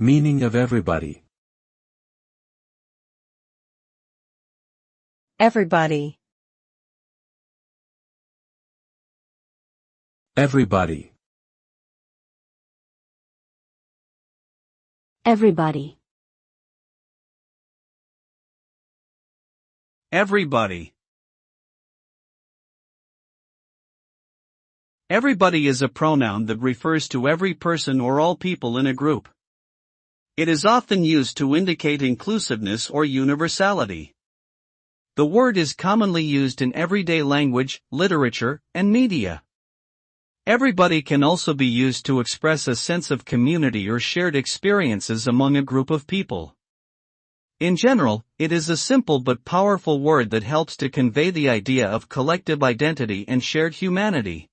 Meaning of everybody. Everybody. Everybody. Everybody. Everybody. Everybody is a pronoun that refers to every person or all people in a group. It is often used to indicate inclusiveness or universality. The word is commonly used in everyday language, literature, and media. Everybody can also be used to express a sense of community or shared experiences among a group of people. In general, it is a simple but powerful word that helps to convey the idea of collective identity and shared humanity.